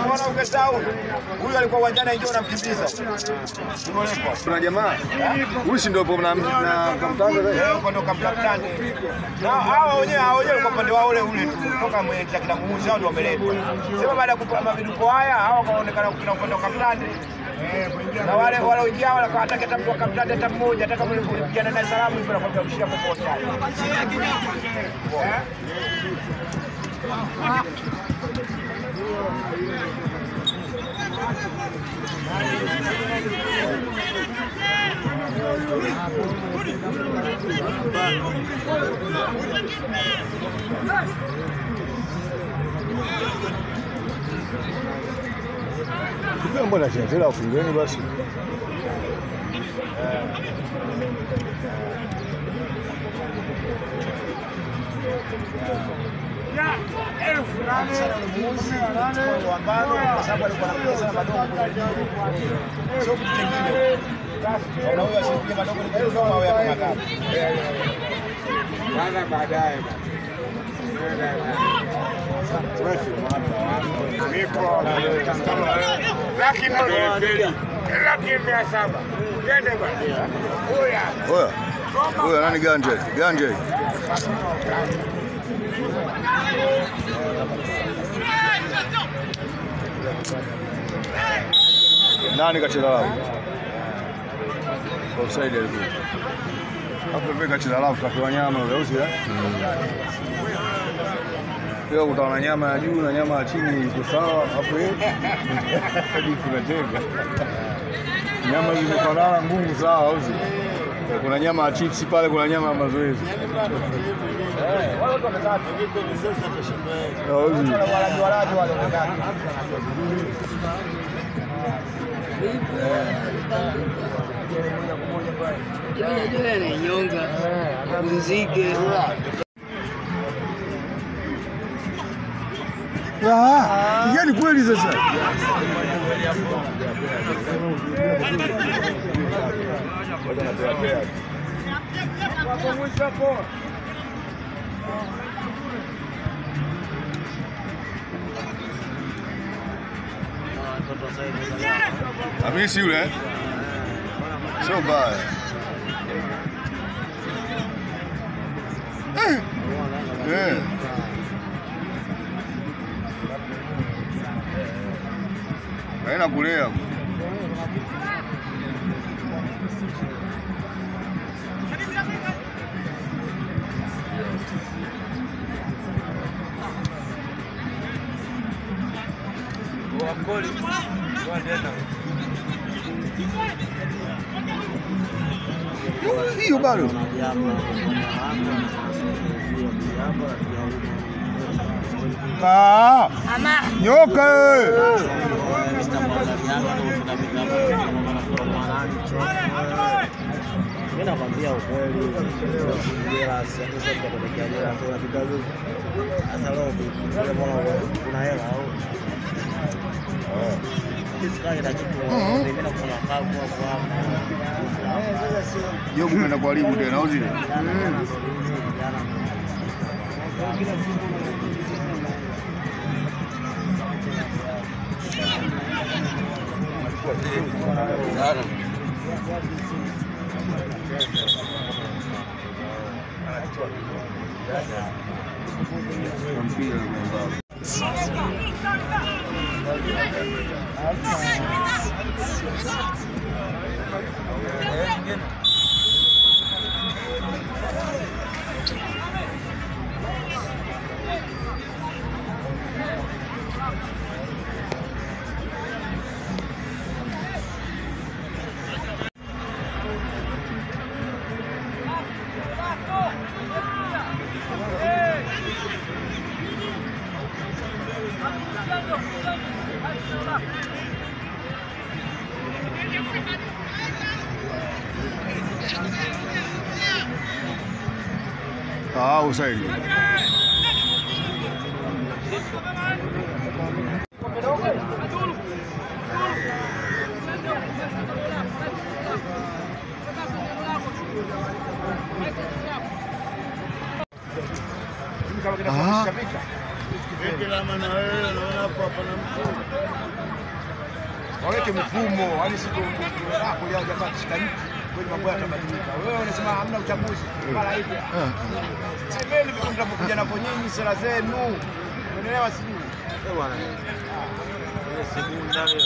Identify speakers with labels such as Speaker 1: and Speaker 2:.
Speaker 1: Unaona ukesao huyu alikuwa uwanjani aingia unamkimbiza. Kuna jamaa huyu si ndio na kamtango leo kwa ndo kamtango. Na hao wenyewe kwa upande wao ule tu kutoka mwenye kila muuzi hao ndio wameletwa. Sema baada ya kupata maviduko haya hao kaonekana kuna upande wa kamtande. Na wale wengine wala hata hata mtu akamtanda hata mmoja hata kama ulipigana naye salamu hivyo anakwambia ushia popote.
Speaker 2: Mbona chakula ufungeni basi? Oya nani ganje? Nani kacheza wapi? Offside alikuwa. Hapo vile kacheza alafu kapewa nyama yule usi Leo utaona nyama ya juu na nyama ya chini iko sawa hapo hadi tunacheka. Nyama zimefanana ngumu sawa usi. Kuna nyama ya chips pale, kuna nyama ya mazoezi.
Speaker 1: Wale watu wamekaa vipi ni sasa kesho. Wale wale wamekaa.
Speaker 3: Jua ananyonga. Muziki.
Speaker 2: Yaani kweli sasa. Hamisi yule. Sio mbaya. Haina kulea.
Speaker 1: Wakoli.
Speaker 2: Hiyo bado. Nyoka
Speaker 4: Mimi nakwambia ukweli, jela sasa kuelekea jela kwa vitabu. Sasa leo kuna hela au? Sasa ina kitu mimi nakuna kavu hapo.
Speaker 2: Jobu kwenda kuharibu tena au zile? Offside.
Speaker 1: Waweke mfumo, yani sisi kulia jamaa kishikani kweli mambo yatabadilika. Wewe unasema hamna uchaguzi mara hivi. Semeni mtapokuja na nyinyi sera zenu. Unaelewa sijui.
Speaker 4: bwana. Ile siku ndani